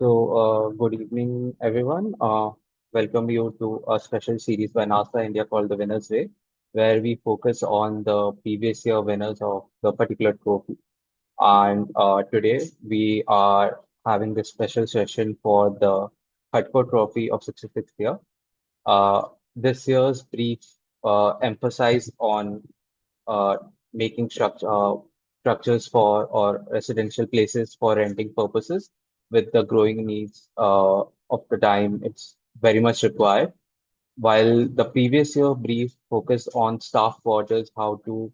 Good evening, everyone. Welcome you to a special series by NASA India called the Winners Way, where we focus on the previous year winners of the particular trophy. And today we are having this special session for the HUDCO Trophy of 66th year. This year's brief emphasized on uh, making structures for or residential places for renting purposes with the growing needs of the time. It's very much required. While the previous year brief focused on staff quarters, how to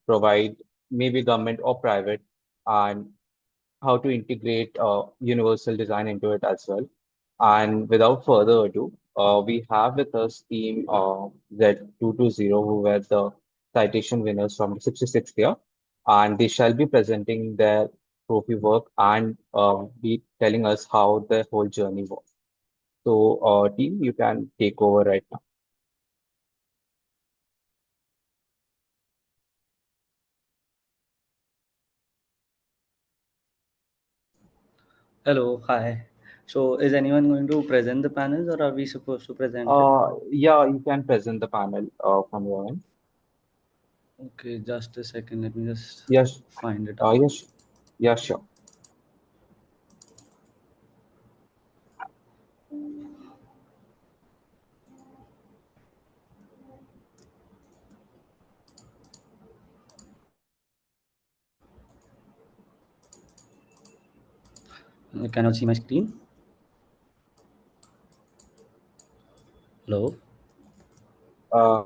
provide maybe government or private, and how to integrate universal design into it as well. And without further ado, we have with us team Z220 who were the citation winners from the 66th year, and they shall be presenting their trophy work and be telling us how the whole journey was. Team, you can take over right now. Hello, hi. So, is anyone going to present the panels or are we supposed to present it? Yeah, you can present the panel from your end. Okay, just a second. Let me just Yes, find it out. yes, yeah, sure. Can you see my screen? Hello? Uh,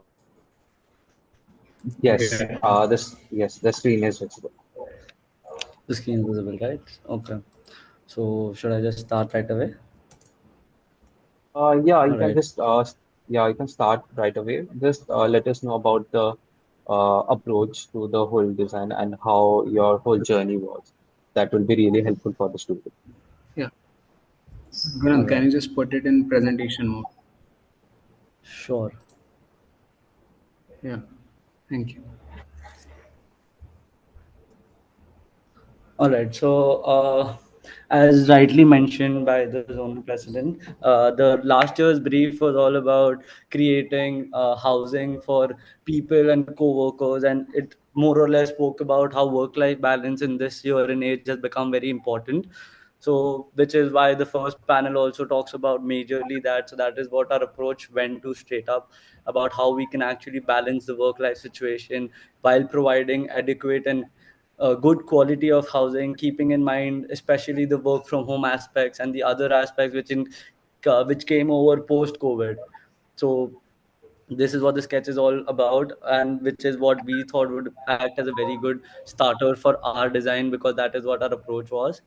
yes, Yeah. the screen is visible. The screen is visible, right? Okay. So, should I just start right away? Yeah, you All can right. just yeah, you can start right away. Just let us know about the approach to the whole design and how your whole journey was. That will be really helpful for the student. Yeah. All Gurun, can right. you just put it in presentation mode? Sure. Yeah. Thank you. All right. So, as rightly mentioned by the zonal president, the last year's brief was all about creating housing for people and co-workers, and it more or less spoke about how work-life balance in this year and age has become very important. So, which is why the first panel also talks about majorly that. So, that is what our approach went to straight up about how we can actually balance the work-life situation while providing adequate and good quality of housing, keeping in mind especially the work from home aspects and the other aspects which came over post COVID. So this is what the sketch is all about, and which is what we thought would act as a very good starter for our design, because that is what our approach was.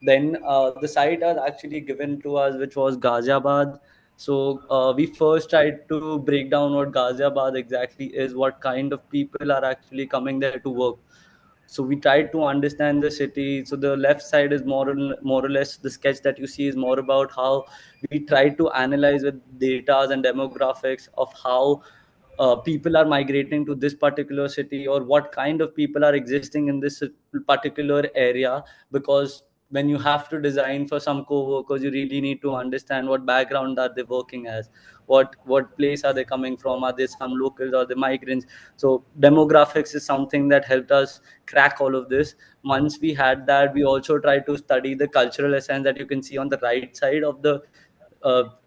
Then the site was actually given to us, which was Ghaziabad. So we first tried to break down what Ghaziabad exactly is, what kind of people are actually coming there to work. So we tried to understand the city. So the left side is more or less the sketch that you see is more about how we tried to analyze with data and demographics of how people are migrating to this particular city, or what kind of people are existing in this particular area. Because when you have to design for some co-workers, you really need to understand what background are they working as, what place are they coming from, are they some locals or the migrants. So demographics is something that helped us crack all of this. Once we had that, we also tried to study the cultural essence that you can see on the right side of the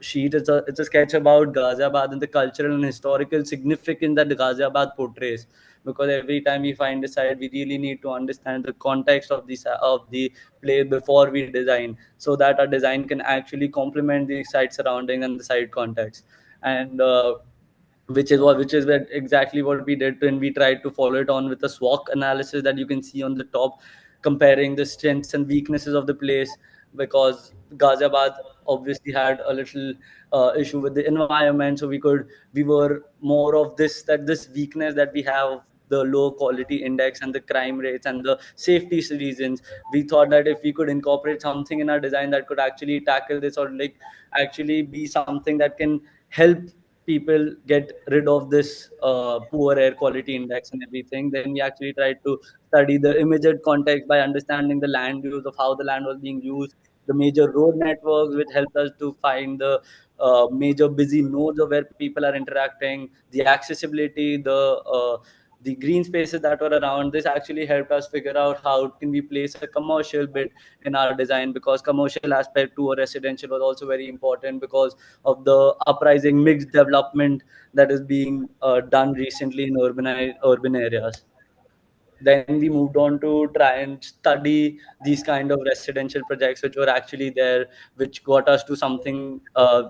sheet. It's a sketch about Ghaziabad and the cultural and historical significance that Ghaziabad portrays. Because every time we find a site, we really need to understand the context of the place before we design, so that our design can actually complement the site surrounding and the site context. And which is exactly what we did, and we tried to follow it on with a SWOT analysis that you can see on the top, comparing the strengths and weaknesses of the place. Because Ghaziabad obviously had a little issue with the environment, so we were more of this weakness that we have, the low quality index and the crime rates and the safety reasons. We thought that if we could incorporate something in our design that could actually tackle this, or like actually be something that can help people get rid of this poor air quality index and everything, then we actually tried to study the immediate context by understanding the land use of how the land was being used, the major road networks, which helped us to find the major busy nodes of where people are interacting, the accessibility, the green spaces that were around. This actually helped us figure out how can we place a commercial bit in our design, because commercial aspect to a residential was also very important because of the uprising mixed development that is being done recently in urban areas. Then we moved on to try and study these kind of residential projects which were actually there, which got us to something,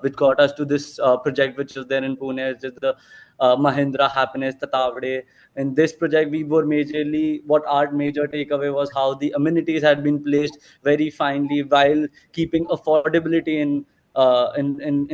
which got us to this project which is there in Pune, which is the Mahindra Happiness Tatavade. In this project, we were majorly, what our major takeaway was how the amenities had been placed very finely while keeping affordability in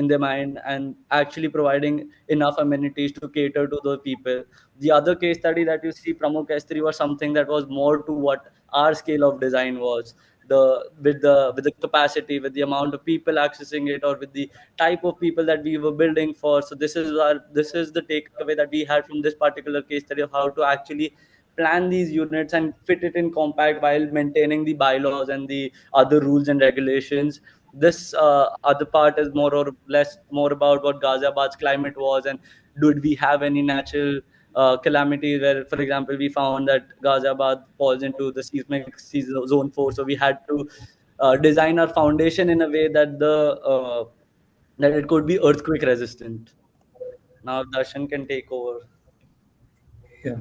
their mind, and actually providing enough amenities to cater to the people. The other case study that you see, Pramukh S3, was something that was more to what our scale of design was. The with the capacity, with the amount of people accessing it, or with the type of people that we were building for. So this is the takeaway that we had from this particular case study of how to actually plan these units and fit it in compact while maintaining the bylaws and the other rules and regulations. This other part is more or less more about what Ghaziabad's climate was, and did we have any natural calamities where, for example, we found that Ghaziabad falls into the seismic zone 4. So we had to design our foundation in a way that that it could be earthquake resistant. Now Darshan can take over. Yeah,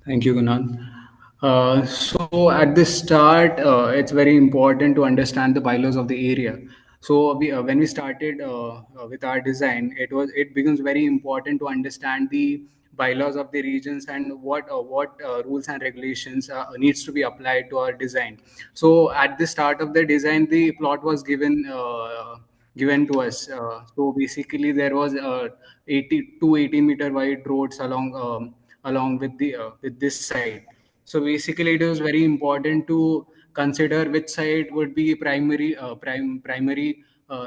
thank you, Gunnar. So at the start, it's very important to understand the bylaws of the area. So when we started with our design, it becomes very important to understand the bylaws of the regions and what rules and regulations needs to be applied to our design. So at the start of the design, the plot was given to us. So basically, there was 80 meter wide roads along with the with this side. So basically, it was very important to consider which side would be primary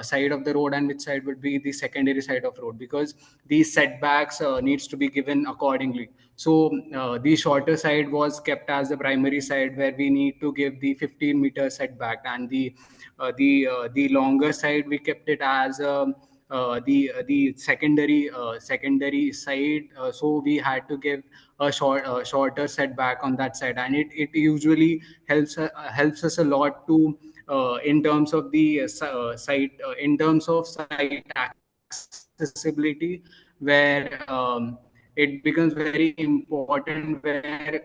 side of the road and which side would be the secondary side of road, because these setbacks needs to be given accordingly. So the shorter side was kept as the primary side, where we need to give the 15-meter setback, and the longer side we kept it as the secondary side. So we had to give shorter setback on that side, and it usually helps us a lot to in terms of the site in terms of site accessibility, where it becomes very important, where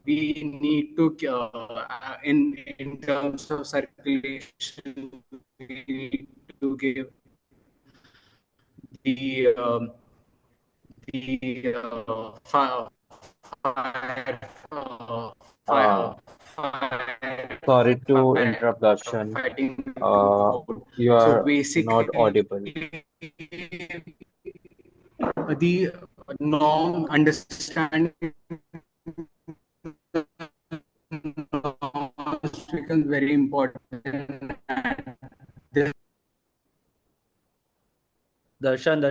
we need to in terms of circulation, we need to give the Uh, Sorry to interrupt, Darshan. fighting the Uh, crowd. you So are not basically, audible. the norm understanding norms becomes very important. And this Darshan,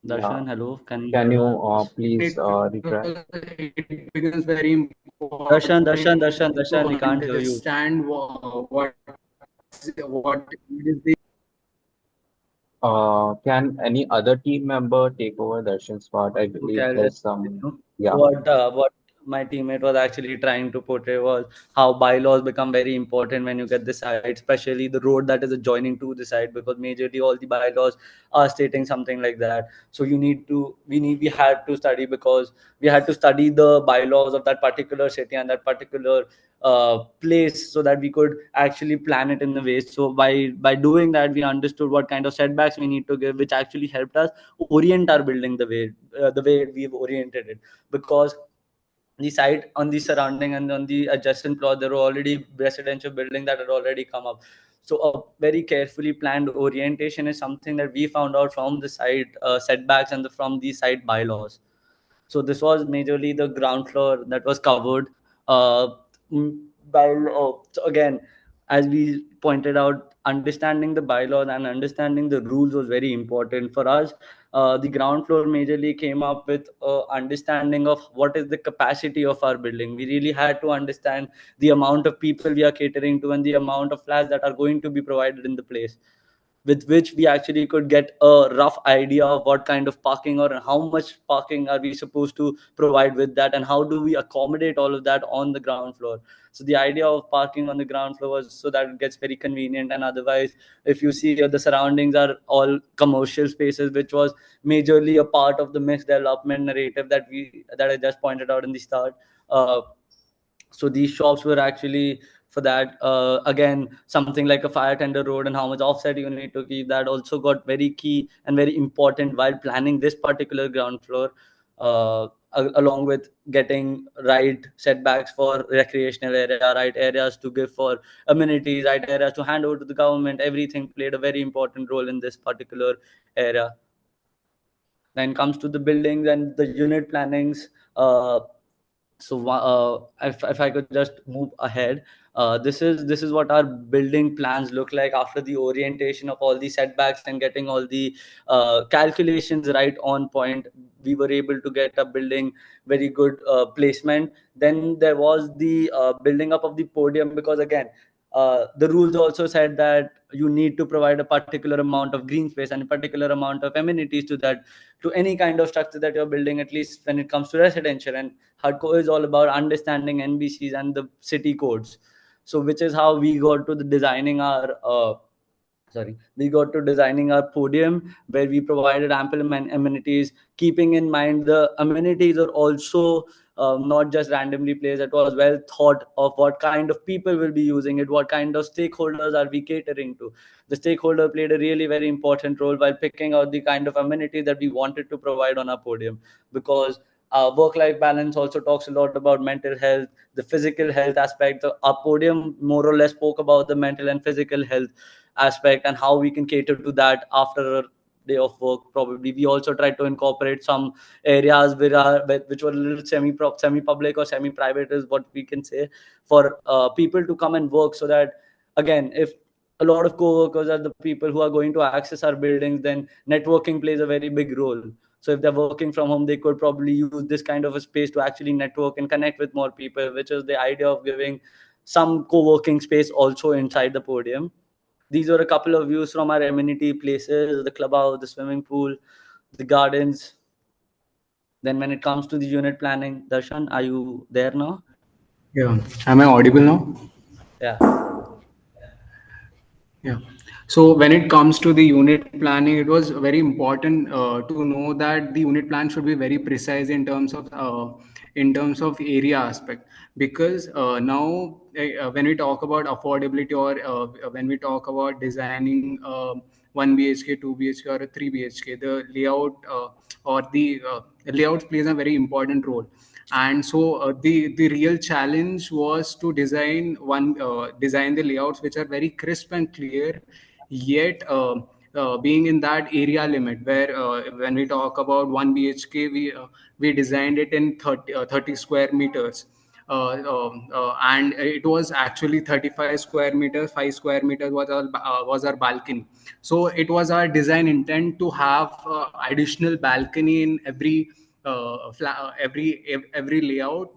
Yeah. hello, can you Can hear you us? please it, retract? it becomes very important to Darshan, we can't hear you. understand what is the Can any other team member take over Darshan's part? I Okay, believe I'll there's just some. continue. Yeah. What my teammate was actually trying to portray was how bylaws become very important when you get the site, especially the road that is adjoining to the site, because majorly all the bylaws are stating something like that. So we had to study, because we had to study the bylaws of that particular city and that particular place, so that we could actually plan it in the way. So by doing that, we understood what kind of setbacks we need to give, which actually helped us orient our building the way we've oriented it, because the site on the surrounding and on the adjacent plot there were already residential building that had already come up. So a very carefully planned orientation is something that we found out from the site setbacks and from the site bylaws. So this was majorly the ground floor that was covered. Uh, so again, as we pointed out, understanding the bylaws and understanding the rules was very important for us. the ground floor majorly came up with understanding of what is the capacity of our building. We really had to understand the amount of people we are catering to and the amount of flats that are going to be provided in the place, with which we actually could get a rough idea of what kind of parking or how much parking are we supposed to provide with that, and how do we accommodate all of that on the ground floor. So the idea of parking on the ground floor was so that it gets very convenient, and otherwise if you see the surroundings are all commercial spaces, which was majorly a part of the mixed development narrative that I just pointed out in the start. So these shops were actually for that. Again, something like a fire tender road and how much offset you need to keep, that also got very key and very important while planning this particular ground floor, along with getting right setbacks for recreational area, right areas to give for amenities, right areas to hand over to the government. Everything played a very important role in this particular area. Then comes to the buildings and the unit plannings. If I could just move ahead, this is what our building plans look like after the orientation of all the setbacks and getting all the calculations right on point. We were able to get a building very good placement. Then there was the building up of the podium, because again, the rules also said that you need to provide a particular amount of green space and a particular amount of amenities to that, to any kind of structure that you're building, at least when it comes to residential. And HUDCO is all about understanding NBCs and the city codes. So which is how we got to the designing our podium, where we provided ample amenities, keeping in mind the amenities are also not just randomly placed. It was well thought of what kind of people will be using it, what kind of stakeholders are we catering to. The stakeholder played a really very important role while picking out the kind of amenity that we wanted to provide on our podium, because work-life balance also talks a lot about mental health, the physical health aspect. Our podium more or less spoke about the mental and physical health aspect and how we can cater to that after a day of work. Probably we also tried to incorporate some areas which were a little semi-public or semi-private, is what we can say, for people to come and work, so that again, if a lot of co-workers are the people who are going to access our buildings, then networking plays a very big role. So if they're working from home, they could probably use this kind of a space to actually network and connect with more people, which is the idea of giving some co-working space also inside the podium. These were a couple of views from our amenity places: the clubhouse, the swimming pool, the gardens. Then when it comes to the unit planning, Darshan, are you there now? Yeah. Am I audible now? Yeah. Yeah. So when it comes to the unit planning, it was very important to know that the unit plan should be very precise in terms of area aspect, because when we talk about affordability, or when we talk about designing 1 BHK, 2 BHK, or a 3 BHK, the layout or the layouts plays a very important role. And so the real challenge was to design the layouts which are very crisp and clear, yet being in that area limit, where when we talk about 1 BHK, we designed it in 30 square meters, and it was actually 35 square meters. 5 square meters was our balcony. So it was our design intent to have additional balcony in every layout,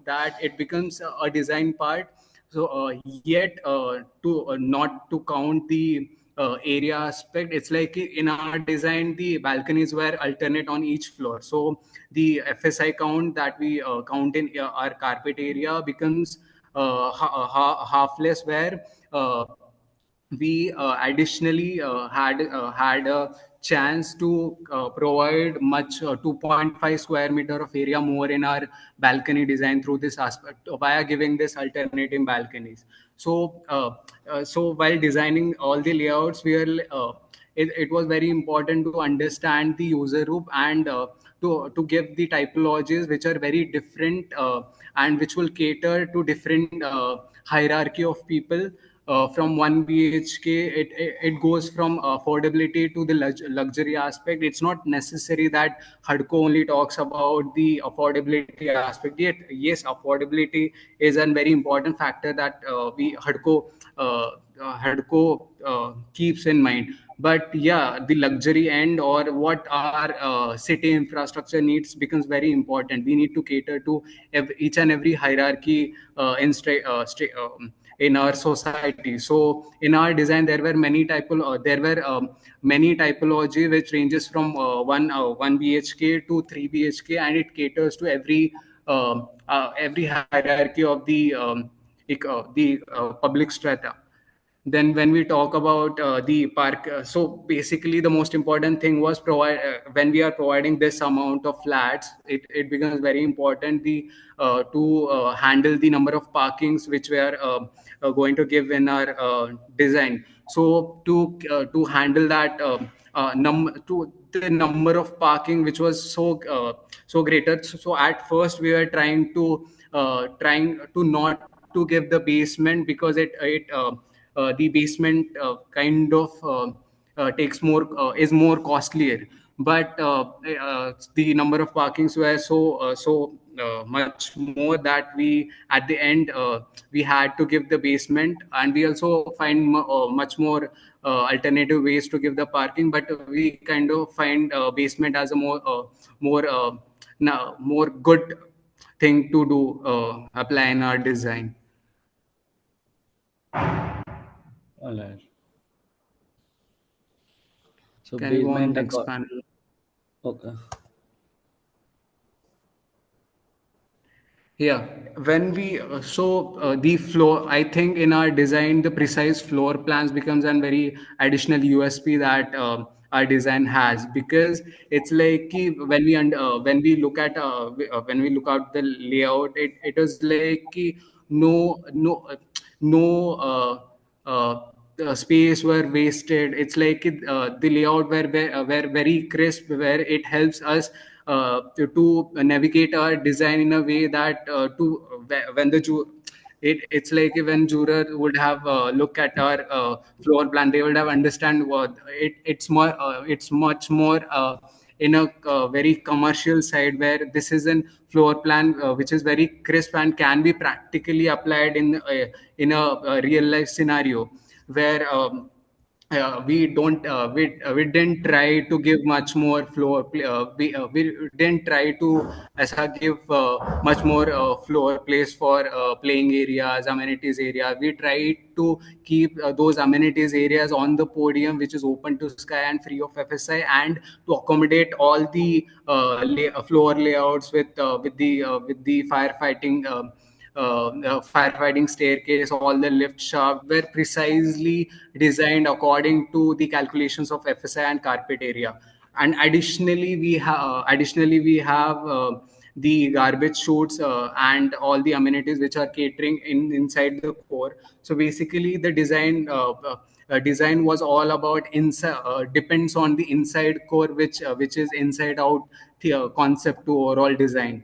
that it becomes a design part. So yet to not to count the area aspect, it's like in our design the balconies were alternate on each floor, so the FSI count that we count in our carpet area becomes half less, where we additionally had a chance to provide much 2.5 square meter of area more in our balcony design through this aspect, via giving this alternative balconies. So while designing all the layouts, it was very important to understand the user group, and to give the typologies which are very different, and which will cater to different hierarchy of people. From 1 BHK, it goes from affordability to the luxury aspect. It's not necessary that HUDCO only talks about the affordability aspect. Yet yes, affordability is a very important factor that we HUDCO HUDCO keeps in mind. But yeah, the luxury end or what our city infrastructure needs becomes very important. We need to cater to each and every hierarchy in our society. So in our design, there were many typology which ranges from one BHK to 3 BHK, and it caters to every hierarchy of the public strata. Then when we talk about the park, so basically the most important thing was provide when we are providing this amount of flats, it becomes very important to handle the number of parkings which we are going to give in our design. So to handle that to the number of parking which was so greater. So at first we were trying to not to give the basement, because the basement kind of takes more is more costlier. But the number of parkings were much more that we at the end we had to give the basement, and we also find much more alternative ways to give the parking. But we kind of find basement as a more good thing to do, apply in our design. All right. So Can you go on basement next acco- panel? okay. Yeah, when we the floor, I think in our design, the precise floor plans becomes a very additional USP that our design has, because it's like when we look at when we look at the layout, it was like no space were wasted. It's like the layout were very crisp, where it helps us to navigate our design in a way that when it's like when juror would have look at our floor plan, they would have understand what it's much more in a very commercial side, where this is an floor plan which is very crisp and can be practically applied in a real life scenario, where we didn't try to give much more we didn't try to give much more floor place for playing areas, amenities area. We tried to keep those amenities areas on the podium, which is open to sky and free of FSI, and to accommodate all the floor layouts with the firefighting staircase. All the lift shaft were precisely designed according to the calculations of FSI and carpet area. And additionally we have the garbage chutes and all the amenities which are catering inside the core. So basically the design was all about inside depends on the inside core, which is inside out concept to overall design.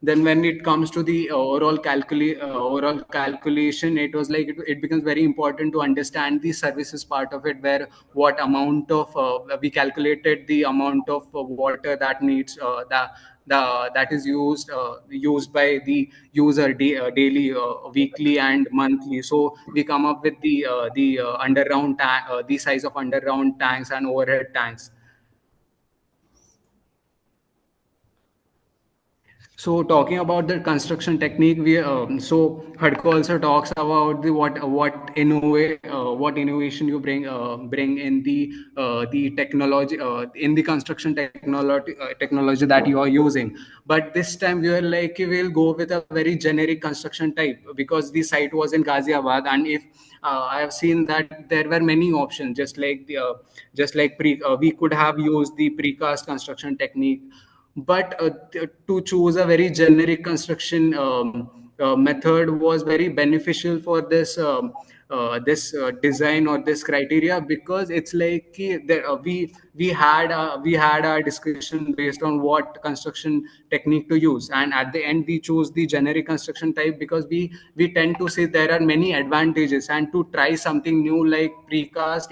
Then when it comes to the overall calculation, it was like it becomes very important to understand the services part of it, where what amount of we calculated the amount of water that needs that is used by the user daily, weekly and monthly. So we come up with the size of underground tanks and overhead tanks. So talking about the construction technique, we so HUDCO also talks about the what innovation you bring in the technology in the construction technology that you are using. But this time we were like, we'll go with a very generic construction type, because the site was in Ghaziabad. And if I have seen that there were many options, just like we could have used the precast construction technique. But to choose a very generic construction method was very beneficial for this design or this criteria, because it's like we had our discussion based on what construction technique to use, and at the end we choose the generic construction type, because we tend to say there are many advantages, and to try something new like precast,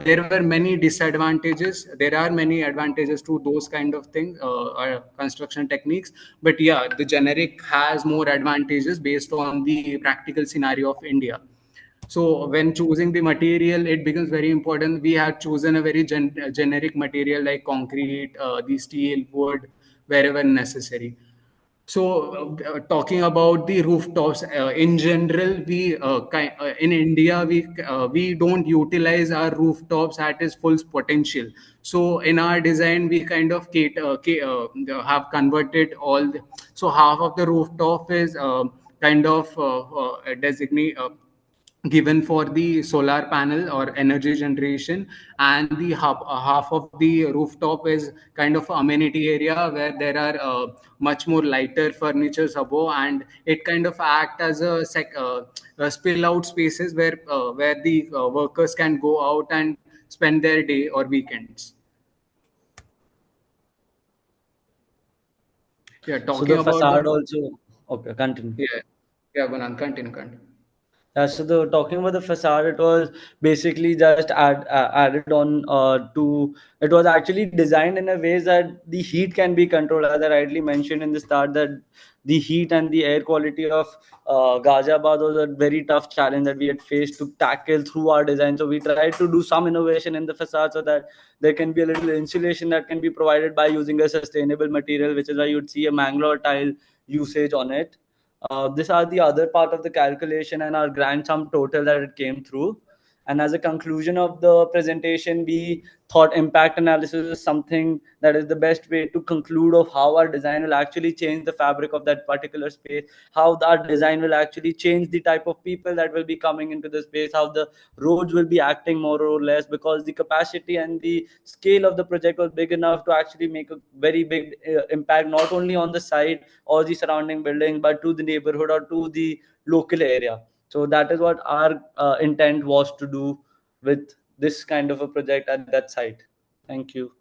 there were many disadvantages. There are many advantages to those kind of things, construction techniques. But yeah, the generic has more advantages based on the practical scenario of India. So when choosing the material, it becomes very important. We have chosen a very generic material like concrete, the steel, wood, wherever necessary. So, talking about the rooftops, in general, in India we don't utilize our rooftops at its full potential. So, in our design, we kind of have converted so half of the rooftop is kind of designate. Given for the solar panel or energy generation, and the half of the rooftop is kind of amenity area where there are much more lighter furnitures above, and it kind of act as spill out spaces where the workers can go out and spend their day or weekends. Yeah, So talking the about the facade also. Okay, continue. yeah, yeah, Banan, continue. So the talking about the facade, it was basically just added on to. It was actually designed in a way that the heat can be controlled, as I rightly mentioned in the start, that the heat and the air quality of Ghaziabad was a very tough challenge that we had faced to tackle through our design. So we tried to do some innovation in the facade so that there can be a little insulation that can be provided by using a sustainable material, which is why you'd see a Mangalore tile usage on it. These are the other part of the calculation and our grand sum total that it came through. And as a conclusion of the presentation, we thought impact analysis is something that is the best way to conclude of how our design will actually change the fabric of that particular space, how our design will actually change the type of people that will be coming into the space, how the roads will be acting more or less, because the capacity and the scale of the project was big enough to actually make a very big impact, not only on the site or the surrounding building, but to the neighborhood or to the local area. So that is what our intent was to do with this kind of a project at that site. Thank you.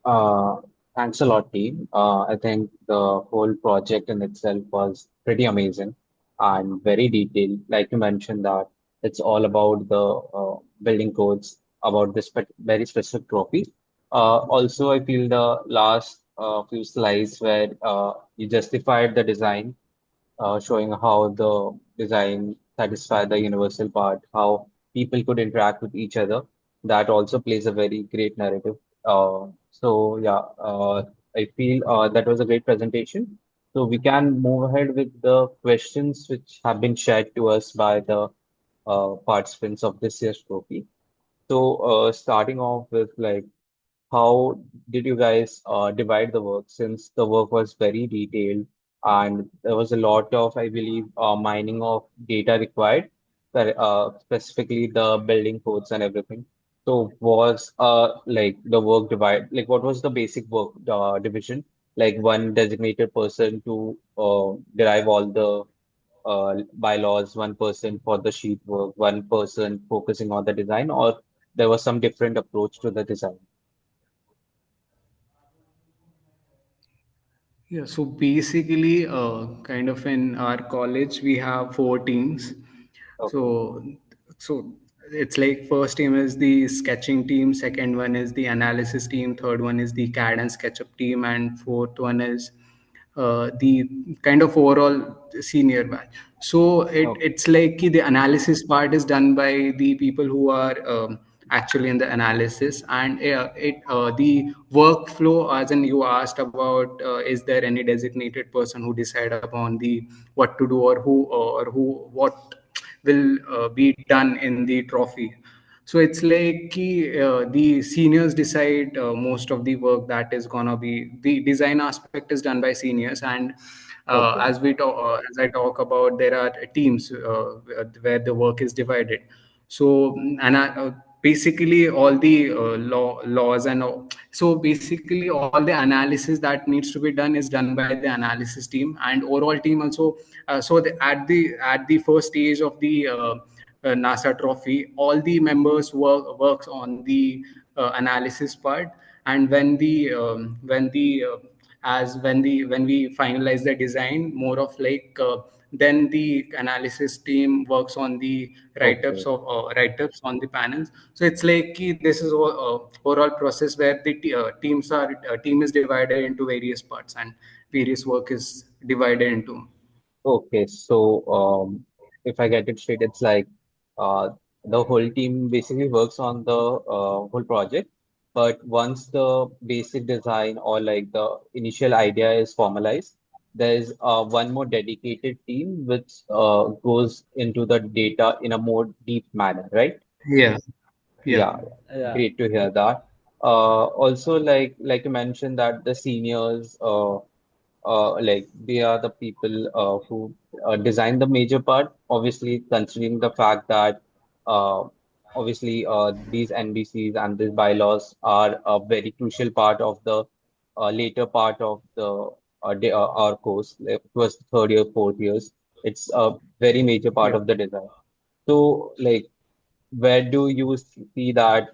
Uh, Thanks a lot, team. I think the whole project in itself was pretty amazing and very detailed. Like you mentioned, that it's all about the building codes, about this very specific trophy. Also, I feel the last few slides where you justified the design, showing how the design satisfied the universal part, how people could interact with each other. That also plays a very great narrative. So yeah, I feel that was a great presentation. So we can move ahead with the questions which have been shared to us by the participants of this year's trophy. So starting off with like how did you guys divide the work, since the work was very detailed and there was a lot of, I believe, mining of data required, specifically the building codes and everything. So was like the work divide, like what was the basic work division? Like one designated person to derive all the bylaws, one person for the sheet work, one person focusing on the design, or there was some different approach to the design? Yeah, so basically, kind of in our college, we have four teams. Okay. So, so it's like first team is the sketching team, second one is the analysis team, third one is the CAD and SketchUp team, and fourth one is the kind of overall senior batch. So Okay. it's like the analysis part is done by the people who are actually in the analysis, and the workflow, as in you asked about, is there any designated person who decide upon the what to do, or who what will be done in the trophy. So it's like the seniors decide most of the work that is gonna be the design aspect is done by seniors, and Okay. as I talk about, there are teams where the work is divided. So basically all the laws and so basically all the analysis that needs to be done is done by the analysis team and overall team also. At the first stage of the NASA trophy, all the members works on the analysis part, and when we finalize the design, more of like then the analysis team works on the Okay. write-ups on the panels. So it's like this is overall process where the team is divided into various parts, and various work is divided into. Okay. So if I get it straight, it's like uh, the whole team basically works on the whole project. But once the basic design or like the initial idea is formalized, there's one more dedicated team which goes into the data in a more deep manner, right? Yeah, yeah, Yeah, Yeah. great to hear that. Also, like you mentioned that the seniors, like they are the people who design the major part. Obviously, considering the fact that uh, obviously these NBCs and these bylaws are a very crucial part of the later part of the our course. Like, it was third year, fourth years. It's a very major part yeah. of the design. So, like, where do you see that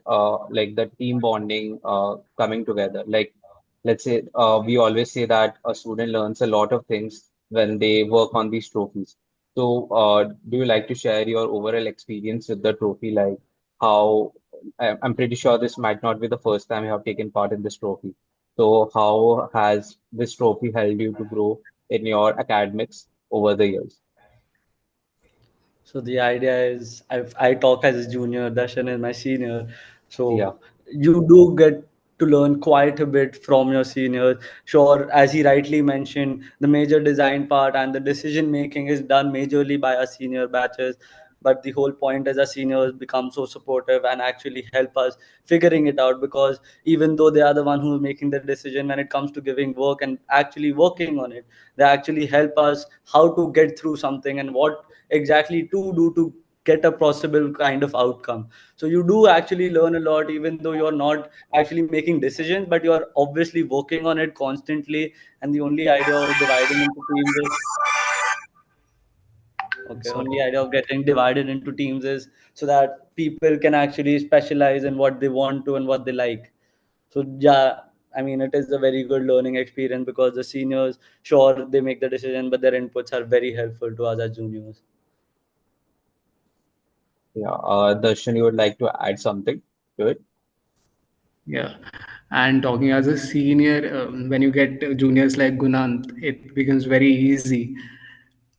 like the team bonding coming together? Like, let's say we always say that a student learns a lot of things when they work on these trophies. So, do you like to share your overall experience with the trophy? Like, how I'm pretty sure this might not be the first time you have taken part in this trophy. So, how has this trophy helped you to grow in your academics over the years? So the idea is, I talk as a junior, Darshan is my senior. Yeah. So you do get to learn quite a bit from your seniors. Sure, as he rightly mentioned, the major design part and the decision making is done majorly by our senior batches. But the whole point is our seniors become so supportive and actually help us figuring it out, because even though they are the one who's making the decision when it comes to giving work and actually working on it, they actually help us how to get through something and what exactly to do to get a possible kind of outcome. So you do actually learn a lot, even though you're not actually making decisions, but you're obviously working on it constantly. And the only idea of dividing into teams is, okay, Sorry. only idea of getting divided into teams is so that people can actually specialize in what they want to and what they like. So yeah, I mean, it is a very good learning experience because the seniors, sure, they make the decision, but their inputs are very helpful to us as juniors. Yeah. Darshan, you would like to add something to it? Yeah, and talking as a senior, when you get juniors like Gunant, it becomes very easy.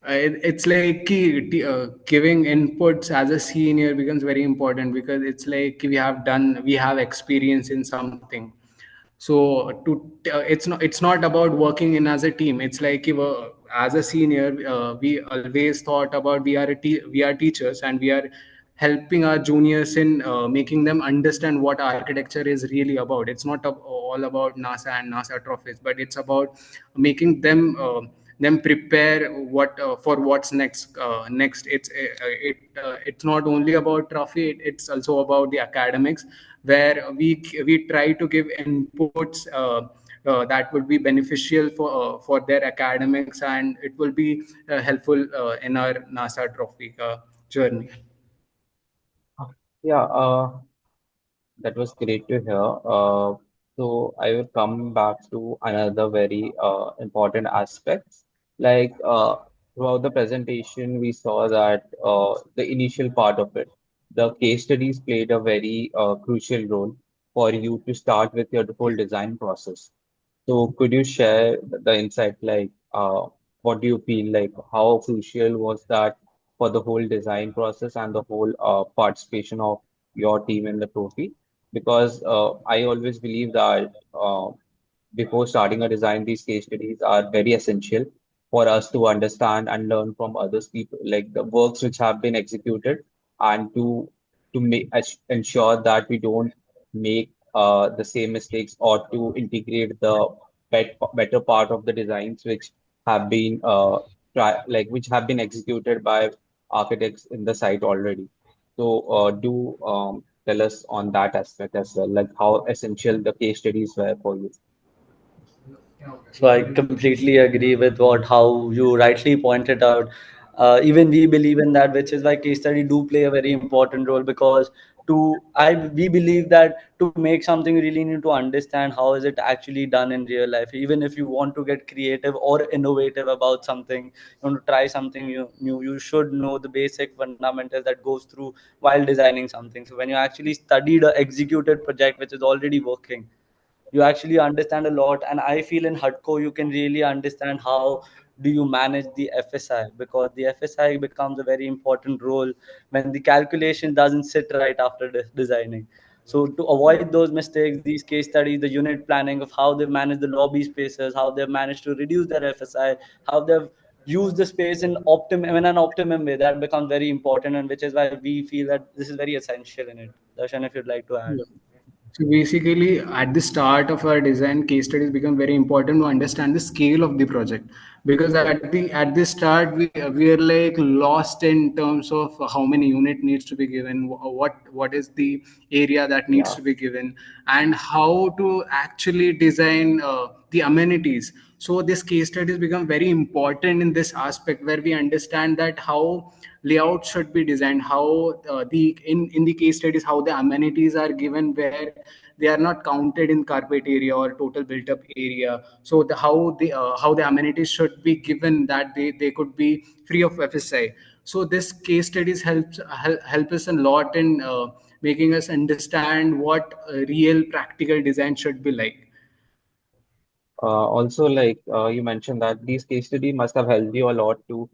It's like giving inputs as a senior becomes very important because it's like we have experience in something. So it's not about working in as a team. It's like if, as a senior, we always thought about we are teachers and we are helping our juniors in making them understand what architecture is really about. It's not all about NASA and NASA trophies, but it's about making them prepare what for what's next. It's not only about trophy, it's also about the academics, where we try to give inputs that would be beneficial for their academics, and it will be helpful in our NASA trophy journey. Yeah, that was great to hear. So I will come back to another very important aspect. Like throughout the presentation, we saw that the initial part of it, the case studies played a very crucial role for you to start with your whole design process. So could you share the insight, like what do you feel like? How crucial was that for the whole design process and the whole participation of your team in the trophy? Because I always believe that before starting a design, these case studies are very essential for us to understand and learn from others people, like the works which have been executed, and to make ensure that we don't make the same mistakes, or to integrate the better part of the designs which have been which have been executed by architects in the site already. So do tell us on that aspect as well, like how essential the case studies were for you. So I completely agree with what how you rightly pointed out. Even we believe in that, which is why case study do play a very important role, because we believe that to make something, you really need to understand how is it actually done in real life. Even if you want to get creative or innovative about something, you want to try something new, you should know the basic fundamentals that goes through while designing something. So when you actually studied a executed project which is already working, you actually understand a lot. And I feel in HUDCO you can really understand how do you manage the FSI, because the FSI becomes a very important role when the calculation doesn't sit right after designing. So to Yeah. avoid those mistakes, these case studies, the unit planning of how they've managed the lobby spaces, how they've managed to reduce their FSI, how they've used the space in an optimum way, that becomes very important, and which is why we feel that this is very essential in it. Darshan, if you'd like to add. Yeah. So basically, at the start of our design, case studies become very important to understand the scale of the project. Because Yeah. at the start, we are like lost in terms of how many unit needs to be given, what is the area that needs Yeah. to be given, and how to actually design the amenities. So this case studies become very important in this aspect where we understand that how layout should be designed, how the in the case studies how the amenities are given where they are not counted in carpet area or total built up area. So how the amenities should be given that they could be free of FSI. So this case studies help us a lot in making us understand what real practical design should be like. Also, like you mentioned that these case study must have helped you a lot to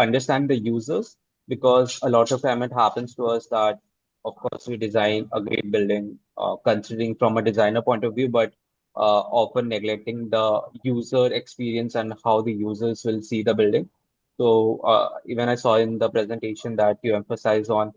understand the users, because a lot of time it happens to us that, of course, we design a great building, considering from a designer point of view, but often neglecting the user experience and how the users will see the building. So even I saw in the presentation that you emphasize on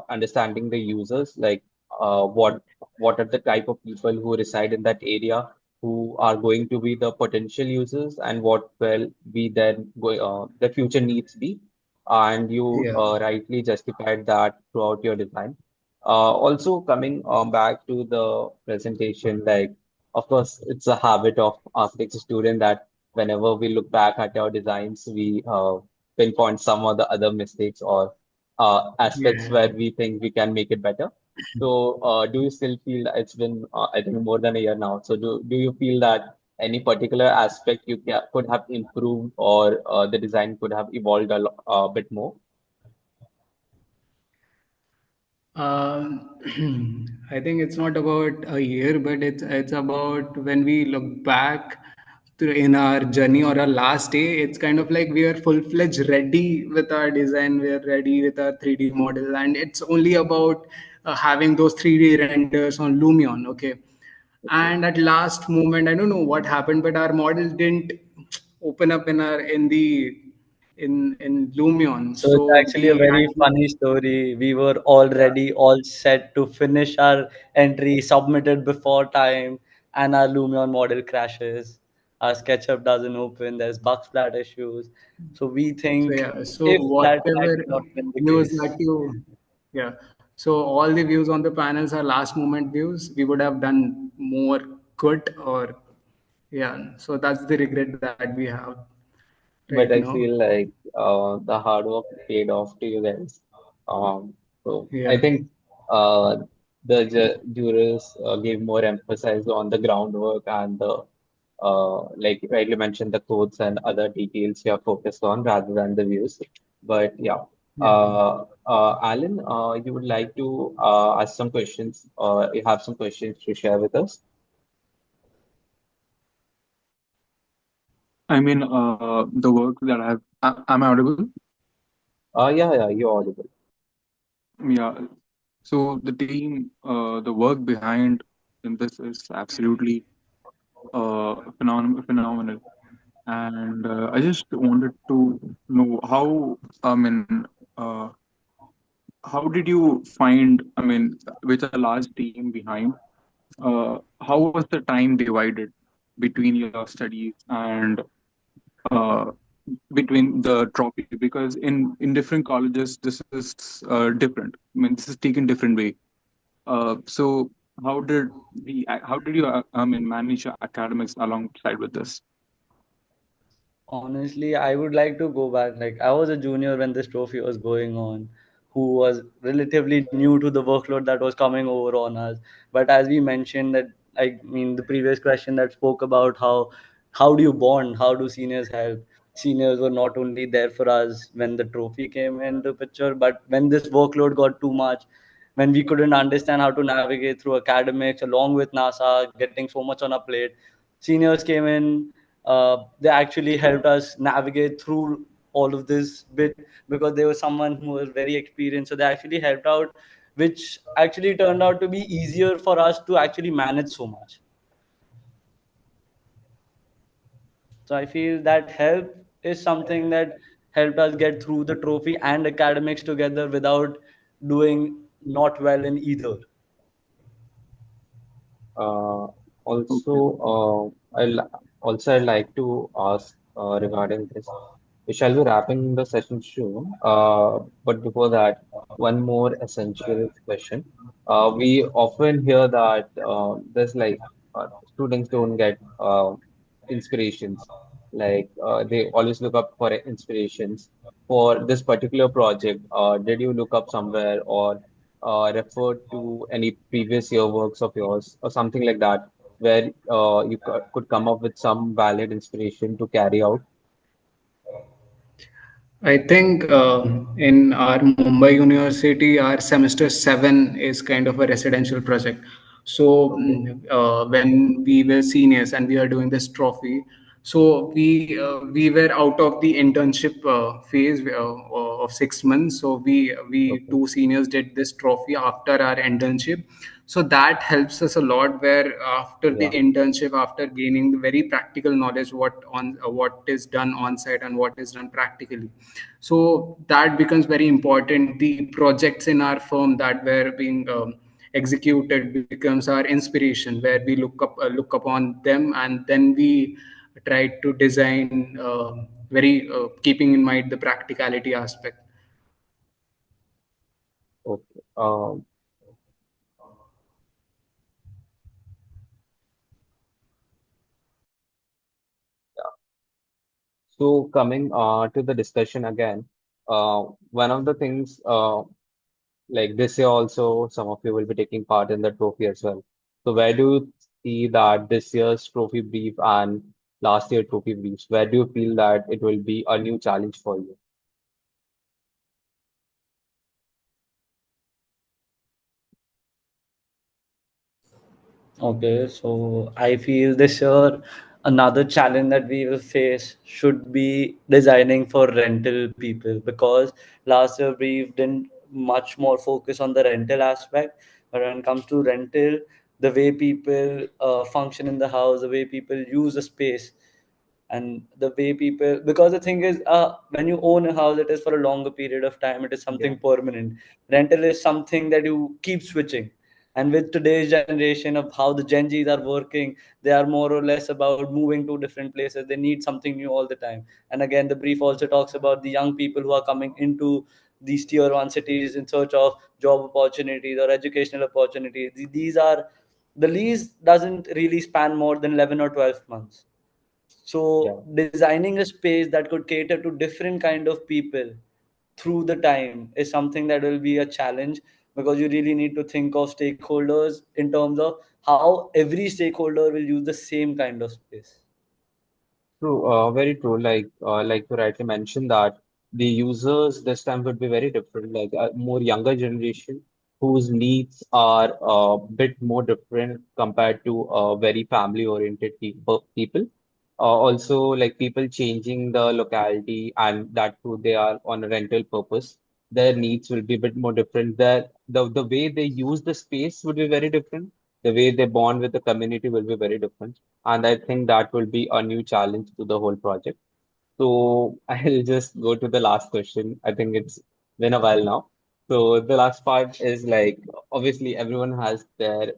understanding the users, like what are the type of people who reside in that area, who are going to be the potential users, and what will be then the future needs be. And you Yeah. rightly justified that throughout your design. Also, coming back to the presentation, like, of course, it's a habit of architecture student that whenever we look back at our designs, we pinpoint some of the other mistakes or aspects Yeah. where we think we can make it better. So, do you still feel that it's been, I think, more than a year now? So, do you feel that any particular aspect could have improved, or the design could have evolved a bit more? I think it's not about a year, but it's about when we look back in our journey or our last day. It's kind of like we are full fledged ready with our design. We are ready with our 3D model, and it's only about having those 3D renders on Lumion. Okay, Okay. and at last moment, I don't know what happened, but our model didn't open up in Lumion, So it's so actually a we very had to. funny story. We were all ready, all set to finish our entry, submitted before time, and our Lumion model crashes. Our SketchUp doesn't open. There's bug splat issues. So we So think yeah, so if that whatever did not been the views case. that you, yeah. So all the views on the panels are last moment views. We would have done more good or yeah. So that's the regret that we have right But I now. feel like the hard work paid off to you guys. So I Yeah, think uh, the jurors gave more emphasis on the groundwork and the like rightly mentioned, the codes and other details you are focused on rather than the views. But yeah, yeah. Alan, you would like to ask some questions, or you have some questions to share with us? I mean, the work that am I audible? Yeah, yeah, you're audible. Yeah. So the team, the work behind in this is absolutely phenomenal. And I just wanted to know how, I mean, uh, how did you find, I mean, with a large team behind, how was the time divided between your studies and uh, between the trophy, because in different colleges this is different. I mean, this is taken different way. So how did you I mean manage your academics alongside with this? Honestly, I would like to go back. Like, I was a junior when this trophy was going on, who was relatively new to the workload that was coming over on us. But as we mentioned, that I mean, the previous question that spoke about how do you bond? How do seniors help? Seniors were not only there for us when the trophy came into picture, but when this workload got too much, when we couldn't understand how to navigate through academics along with NASA, getting so much on our plate, seniors came in they actually helped us navigate through all of this bit, because there was someone who was very experienced, so they actually helped out, which actually turned out to be easier for us to actually manage so much. So I feel that help is something that helped us get through the trophy and academics together without doing not well in either. Uh, Okay. I'd like to ask regarding this. We shall be wrapping the session soon. But before that, one more essential question. We often hear that there's like students don't get inspirations. Like they always look up for inspirations for this particular project. Did you look up somewhere or refer to any previous year works of yours or something like that, where you could come up with some valid inspiration to carry out? I think in our Mumbai University, our semester 7 is kind of a residential project. So Okay. when we were seniors and we are doing this trophy, so we were out of the internship phase of 6 months. So we Okay. two seniors did this trophy after our internship. So that helps us a lot. Where after the Yeah. internship, after gaining the very practical knowledge, what is done on site and what is done practically, so that becomes very important. The projects in our firm that were being executed becomes our inspiration, where we look upon them, and then we try to design very keeping in mind the practicality aspect. Okay. So coming to the discussion again, one of the things like this year also, some of you will be taking part in the trophy as well. So where do you see that this year's trophy brief and last year trophy briefs, where do you feel that it will be a new challenge for you? Okay, so I feel this year another challenge that we will face should be designing for rental people, because last year we didn't much more focus on the rental aspect. But when it comes to rental, the way people function in the house, the way people use the space, and the way people, because the thing is, when you own a house, it is for a longer period of time, it is Yeah. something permanent. Rental is something that you keep switching. And with today's generation of how the Gen Z's are working, they are more or less about moving to different places. They need something new all the time. And again, the brief also talks about the young people who are coming into these tier one cities in search of job opportunities or educational opportunities. These are, the lease doesn't really span more than 11 or 12 months. Yeah. So designing a space that could cater to different kind of people through the time is something that will be a challenge, because you really need to think of stakeholders in terms of how every stakeholder will use the same kind of space. True, very true. Like you rightly mentioned that the users this time would be very different, like a more younger generation whose needs are a bit more different compared to very family-oriented people. Also, like people changing the locality and that too they are on a rental purpose. Their needs will be a bit more different. The way they use the space would be very different. The way they bond with the community will be very different. And I think that will be a new challenge to the whole project. So I'll just go to the last question. I think it's been a while now. So the last part is like obviously everyone has their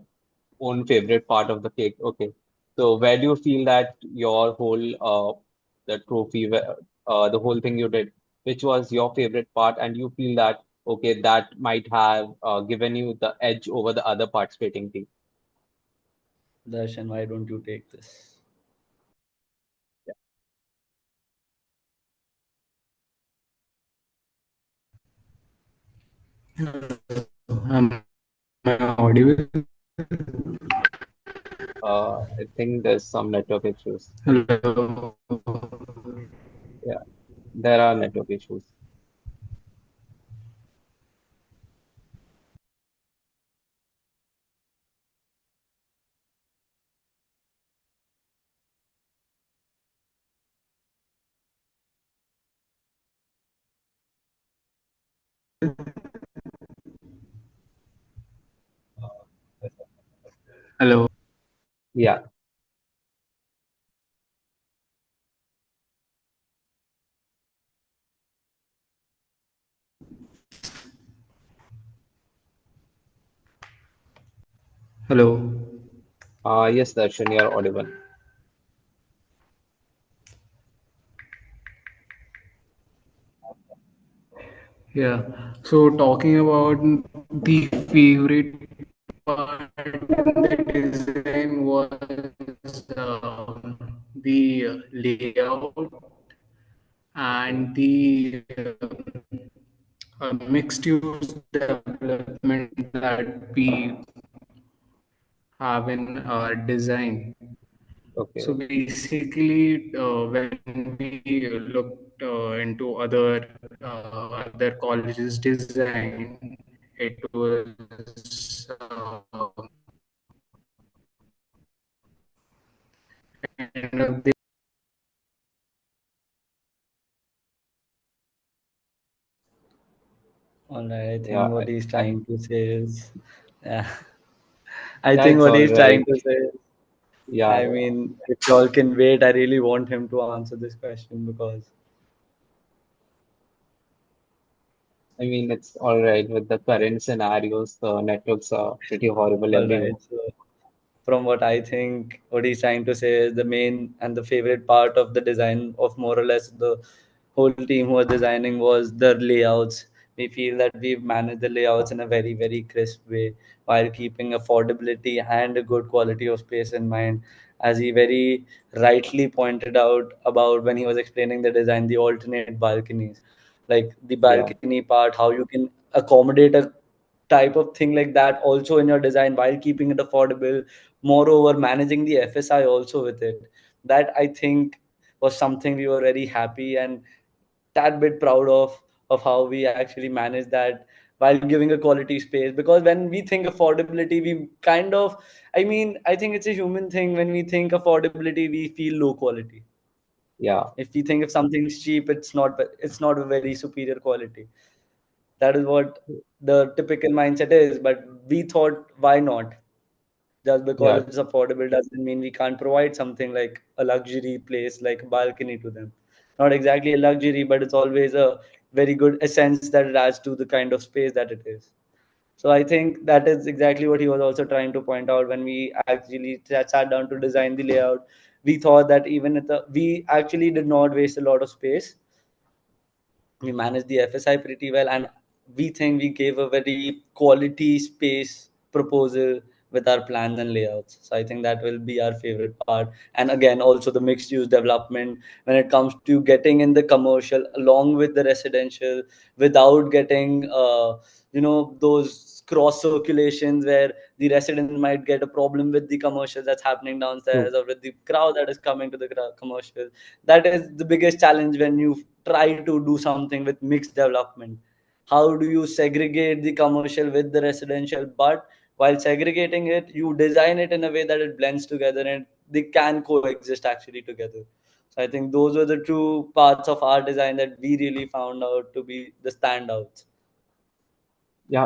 own favorite part of the cake. Okay. So where do you feel that your whole the trophy, the whole thing you did, which was your favorite part, and you feel that okay, that might have given you the edge over the other participating team? Darshan, why don't you take this? Am I audible? I think there's some network issues. Hello. Yeah, there are network issues. Hello. Yeah. Hello. Yes, Darshan, you're audible. Yeah. So talking about the favorite part in the design was the layout and the mixed use development that we have in our design. So Okay. basically, when we looked into other colleges' design, it was kind of the All right, I Yeah. think what he's trying to say is, yeah, I Yeah, think it's what all he's trying right. to say is, Yeah. I mean, if y'all can wait, I really want him to answer this question because, I mean, it's all right with the current scenarios. The networks are pretty horrible all right, everywhere. so from what I think, what he's trying to say is the main and the favorite part of the design of more or less the whole team who was designing was the layouts. We feel that we've managed the layouts in a very, very crisp way while keeping affordability and a good quality of space in mind. As he very rightly pointed out about when he was explaining the design, the alternate balconies, like the Yeah. balcony part, how you can accommodate a type of thing like that also in your design while keeping it affordable, moreover managing the FSI also with it. That I think was something we were very happy and tad bit proud of how we actually managed that while giving a quality space. Because when we think affordability, we kind of, I mean, I think it's a human thing. When we think affordability, we feel low quality. Yeah. If we think if something's cheap, it's not a very superior quality. That is what the typical mindset is. But we thought, why not? Just because Yeah. it's affordable doesn't mean we can't provide something like a luxury place like a balcony to them. Not exactly a luxury, but it's always a very good essence that it adds to the kind of space that it is. So I think that is exactly what he was also trying to point out when we actually sat down to design the layout. We thought that even if we actually did not waste a lot of space. We managed the FSI pretty well, and we think we gave a very quality space proposal with our plans and layouts. So I think that will be our favorite part. And again, also the mixed use development when it comes to getting in the commercial along with the residential without getting, those cross circulations where the resident might get a problem with the commercial that's happening True. downstairs or with the crowd that is coming to the commercial. That is the biggest challenge when you try to do something with mixed development. How do you segregate the commercial with the residential, but while segregating it, you design it in a way that it blends together and they can coexist actually together. So I think those were the two parts of our design that we really found out to be the standouts. Yeah,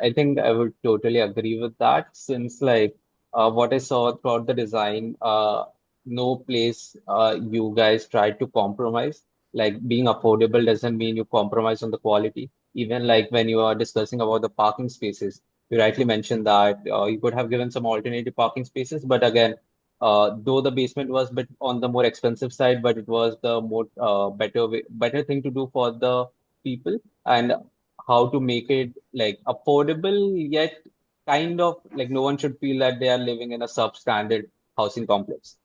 I think I would totally agree with that since like what I saw throughout the design, no place you guys tried to compromise. Like being affordable doesn't mean you compromise on the quality. Even like when you are discussing about the parking spaces, you rightly mentioned that you could have given some alternative parking spaces, but again, though the basement was bit on the more expensive side, but it was the more better thing to do for the people. And how to make it like affordable yet kind of like no one should feel that they are living in a substandard housing complex.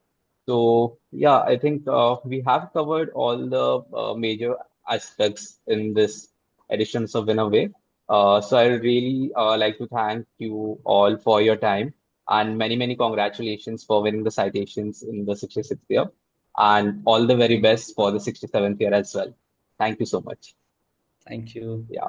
So yeah, I think we have covered all the major aspects in this editions of In a Way. So I really like to thank you all for your time and many congratulations for winning the citations in the 66th year and all the very best for the 67th year as well. Thank you so much. Thank you. Yeah.